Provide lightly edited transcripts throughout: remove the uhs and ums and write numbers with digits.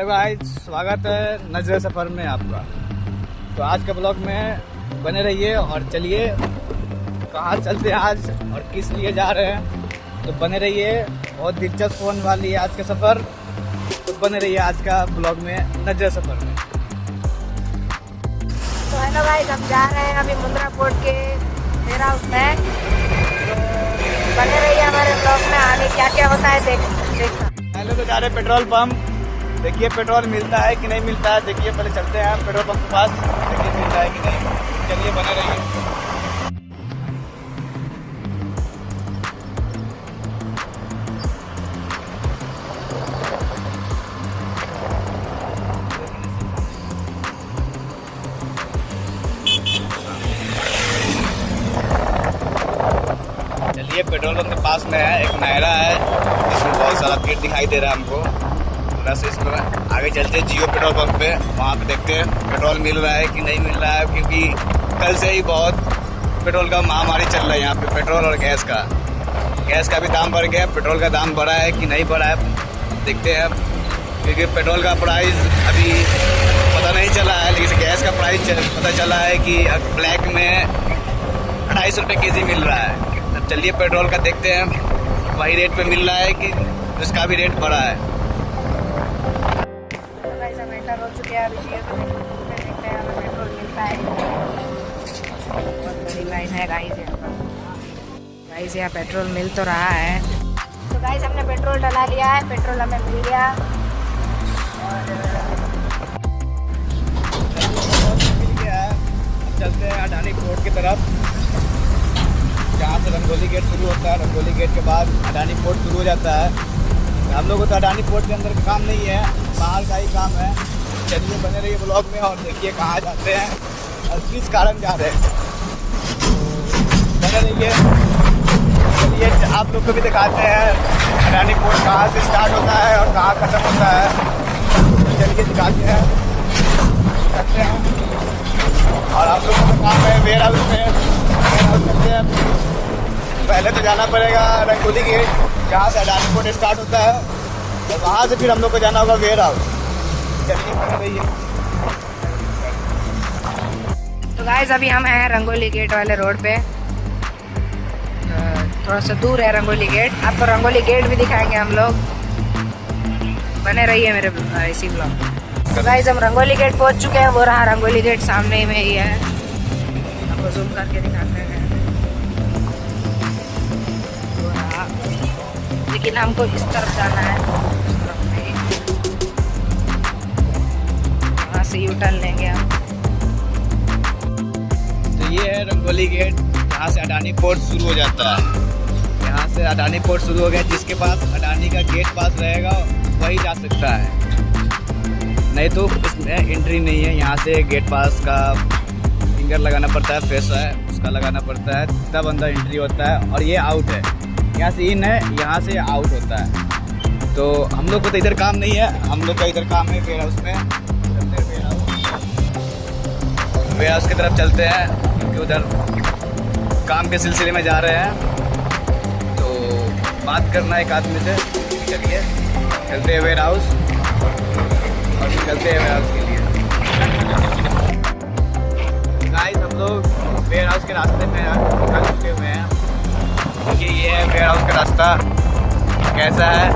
Hello guys, स्वागत है नजर सफ़र में आपका। तो आज के ब्लॉग में बने रहिए और चलिए कहाँ चलते हैं आज और किस लिए जा रहे हैं। तो बने रहिए, बहुत दिलचस्प होने वाली है आज का सफ़र। तो बने रहिए आज का ब्लॉग में नजर सफ़र में। तो हेलो गाइस, हम जा रहे हैं अभी मुंद्रा पोर्ट के वेयर हाउस में। तो बने रहिए हमारे ब्लॉग में, आगे क्या क्या होता है देखना। पहले तो जा रहे हैं पेट्रोल पंप। देखिए पेट्रोल मिलता है कि नहीं मिलता है। देखिए पहले चलते हैं पेट्रोल पंप के पास, देखिए मिलता है कि नहीं। चलिए बने रहिए। चलिए पेट्रोल पंप के पास में है, एक नहरा है, इसमें बहुत सारा भीड़ दिखाई दे रहा है हमको। बस इसमें आगे चलते हैं जियो पेट्रोल पंप पे, वहाँ पे देखते हैं पेट्रोल मिल रहा है कि नहीं मिल रहा है। क्योंकि कल से ही बहुत पेट्रोल का महामारी चल रहा है यहाँ पे, पेट्रोल और गैस का। गैस का भी दाम बढ़ गया, पेट्रोल का दाम बढ़ा है कि नहीं बढ़ा है देखते हैं। क्योंकि पेट्रोल का प्राइस अभी पता नहीं चला है, लेकिन गैस का प्राइस पता चला है कि ब्लैक में 250 रुपये के जी मिल रहा है। अब चलिए पेट्रोल का देखते हैं वही रेट पे मिल रहा है कि उसका भी रेट बढ़ा है। हो चुके हैं अभी जियो पे, देखते हैं हमें पेट्रोल मिलता है। बहुत बड़ी लाइन है गाइस, यहाँ पेट्रोल मिल तो रहा है। तो गाइस हमने पेट्रोल डला लिया है, पेट्रोल हमें मिल गया। और अब चलते हैं अडानी पोर्ट की तरफ, जहाँ से रंगोली गेट शुरू होता है। रंगोली गेट के बाद अडानी पोर्ट शुरू हो जाता है। हम लोगों को तो अडानी पोर्ट के अंदर काम नहीं है, बाहर का ही काम है। चलिए बने रहिए ब्लॉग में और देखिए कहाँ जाते हैं और किस कारण जा रहे हैं। तो बने रहिए। चलिए आप लोग को भी दिखाते हैं अडानी पोर्ट कहाँ से स्टार्ट होता है और कहाँ ख़त्म होता है। तो चलिए दिखाते हैं, करते हैं। और आप लोगों का काम है वेयर हाउस में, वेयर हाउस करते हैं। पहले तो जाना पड़ेगा रंगोली गेट, जहाँ से अडानी पोर्ट स्टार्ट होता है, और वहाँ से फिर हम लोग को जाना होगा वेयर हाउस। चलिए बने रहिए। तो गाइस अभी हम हैं रंगोली गेट वाले रोड पे, थोड़ा सा दूर है रंगोली गेट। आपको रंगोली गेट भी दिखाएंगे हम लोग, बने रहिए मेरे इसी ब्लॉग। तो गाइस हम रंगोली गेट पहुंच चुके हैं, वो रहा रंगोली गेट सामने में ही है। आपको जूम करके दिखाते हैं, वो रहा। लेकिन हमको इस तरफ जाना है, इस तरफ नहीं, वहाँ से यू टर्न लेंगे हम। तो ये है रंगोली गेट, यहाँ से अडानी पोर्ट शुरू हो जाता है। यहाँ से अडानी पोर्ट शुरू हो गया, जिसके पास अडानी का गेट पास रहेगा वही जा सकता है, नहीं तो इसमें एंट्री नहीं है। यहाँ से गेट पास का फिंगर लगाना पड़ता है, फेस है उसका लगाना पड़ता है, तब अंदर एंट्री होता है। और ये आउट है, यहाँ से इन है, यहाँ से आउट होता है। तो हम लोग को तो इधर काम नहीं है, हम लोग का इधर काम है वेयर हाउस में। चलते हैं वेयर हाउस की तरफ चलते हैं, क्योंकि उधर काम के सिलसिले में जा रहे हैं। तो बात करना एक आदमी से, चलिए चलते हैं वेयर हाउस और निकलते हैं वेयर हाउस के लिए। गाइस हम लोग वेयर हाउस के रास्ते में निकल चुके हुए हैं। देखिए ये है वेयर हाउस का रास्ता कैसा है,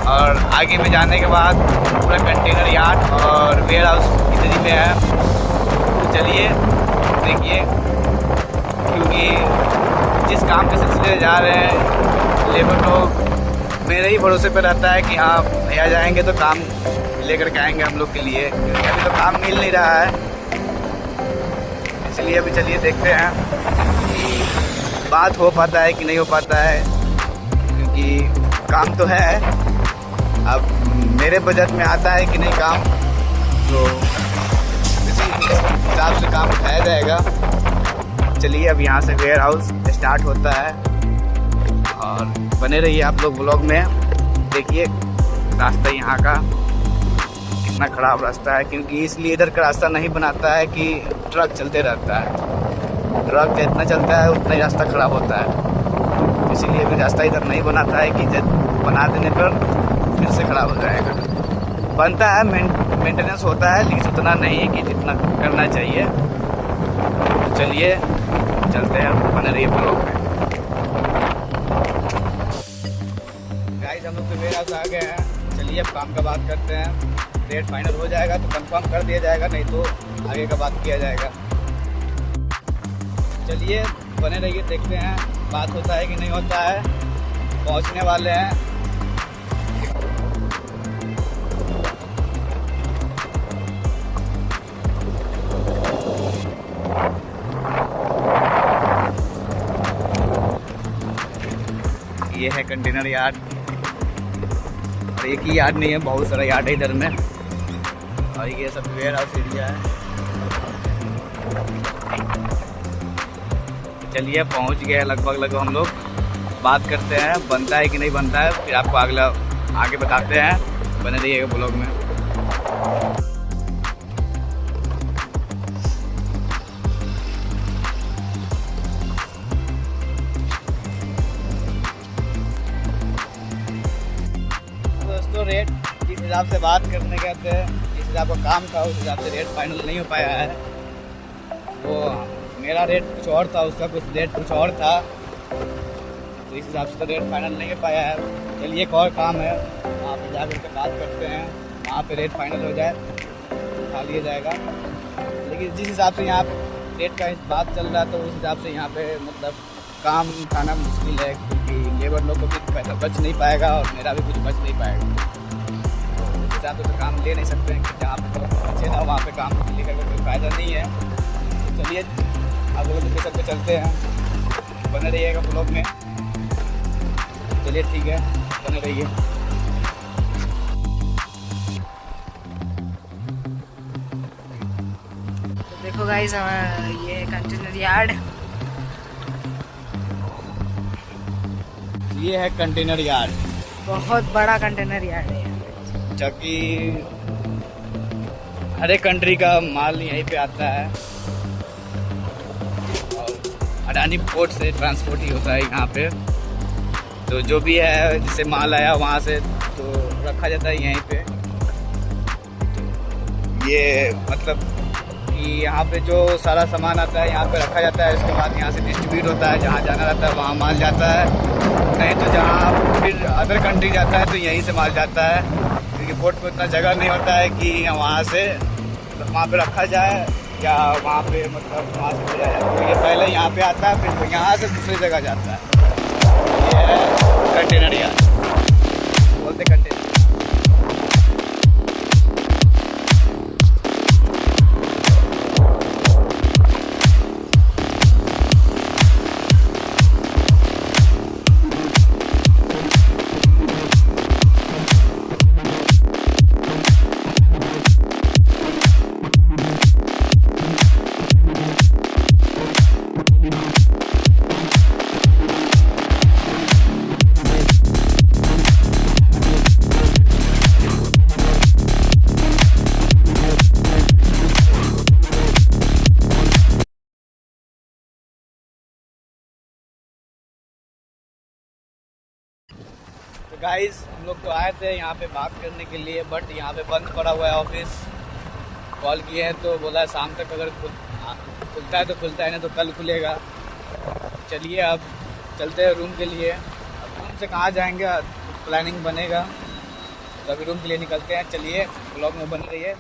और आगे में जाने के बाद पूरा कंटेनर यार्ड और वेयर हाउस इधर में है। तो चलिए देखिए, क्योंकि जिस काम के सिलसिले जा रहे हैं लेबर लोग मेरे ही भरोसे पे रहता है कि हाँ भैया जाएंगे तो काम लेकर के आएंगे हम लोग के लिए, क्योंकि अभी तो काम मिल नहीं रहा है। इसलिए अभी चलिए देखते हैं कि बात हो पाता है कि नहीं हो पाता है, क्योंकि काम तो है। अब मेरे बजट में आता है कि नहीं काम, तो इसी हिसाब से काम उठाया जाएगा। चलिए अब यहाँ से वेयर हाउस स्टार्ट होता है, और बने रहिए आप लोग ब्लॉग में। देखिए रास्ता यहाँ का कितना ख़राब रास्ता है, क्योंकि इसलिए इधर का रास्ता नहीं बनाता है कि ट्रक चलते रहता है। ट्रक जितना चलता है उतना ही रास्ता ख़राब होता है, इसीलिए भी रास्ता इधर नहीं बनाता है कि जब बना देने पर फिर से ख़राब हो जाएगा। बनता है, मेंटेनेंस होता है, लेकिन उतना नहीं है कि जितना करना चाहिए। तो चलिए चलते हैं, बने रहिए ब्लॉग में। गाइस हम लोग तो वेयर हाउस आ गए हैं। चलिए अब काम का बात करते हैं। रेट फाइनल हो जाएगा तो कंफर्म कर दिया जाएगा, नहीं तो आगे का बात किया जाएगा। चलिए बने रहिए, देखते हैं बात होता है कि नहीं होता है। पहुंचने वाले हैं। ये है कंटेनर यार्ड, और एक ही यार्ड नहीं है, बहुत सारा यार्ड है इधर में। और ये सब वेयर हाउस एरिया है। चलिए पहुंच गए लगभग हम लोग। बात करते हैं बनता है कि नहीं बनता है, फिर आपको अगला आगे बताते हैं। बने रहिएगा ब्लॉग में। दोस्तों रेट जिस हिसाब से बात करने गए थे, जिस हिसाब का काम था, उस हिसाब से रेट फाइनल नहीं हो पाया है। वो मेरा रेट कुछ और था, उसका कुछ रेट कुछ और था, तो इस हिसाब से तो रेट फाइनल नहीं हो पाया है। चलिए एक और काम है, वहाँ पे जा करके बात करते हैं। वहाँ पे रेट फाइनल हो जाए उठा लिया जाएगा। लेकिन जिस हिसाब से यहाँ रेट का बात चल रहा है, तो उस हिसाब से यहाँ पे मतलब काम उठाना मुश्किल है, क्योंकि लेबर लोग को भी पैसा बच नहीं पाएगा और मेरा भी कुछ बच नहीं पाएगा। तो उस हिसाब से तो काम ले नहीं सकते हैं कि जहाँ पे तो बचे ना, वहाँ पे काम लेकर कोई फ़ायदा नहीं है। तो चलिए आप लोग लोकेशन पे चलते हैं। बने रहिएगा ब्लॉग में। चलिए ठीक है, बने रहिए। तो देखो गाइस, ये कंटेनर यार्ड, ये है कंटेनर यार्ड। बहुत बड़ा कंटेनर यार्ड है। जबकि हर एक कंट्री का माल यहीं पे आता है, और अडानी पोर्ट से ट्रांसपोर्ट ही होता है यहाँ पे। तो जो भी है, जिससे माल आया वहाँ से तो रखा जाता है यहीं पे। तो ये मतलब कि यहाँ पे जो सारा सामान आता है यहाँ पे रखा जाता है। इसके बाद यहाँ से डिस्ट्रीब्यूट होता है, जहाँ जाना रहता है वहाँ माल जाता है। नहीं तो जहाँ फिर अदर कंट्री जाता है तो यहीं से माल जाता है, क्योंकि पोर्ट में उतना जगह नहीं होता है कि वहाँ से वहाँ पे रखा जाए या वहाँ पे मतलब वहाँ से भेजा जाए। तो ये पहले यहाँ पे आता है, फिर यहाँ से दूसरी जगह जाता है। ये है कंटेनर यार्ड, बोलते कंटेनर। तो गाइस हम लोग तो आए थे यहाँ पे बात करने के लिए, बट यहाँ पे बंद पड़ा हुआ है ऑफिस। कॉल किए हैं तो बोला शाम तक अगर खुलता है तो खुलता है, नहीं तो कल खुलेगा। चलिए अब चलते हैं रूम के लिए। अब रूम से कहाँ जाएंगे, प्लानिंग बनेगा, तो अभी रूम के लिए निकलते हैं। चलिए ब्लॉग में बन रही है।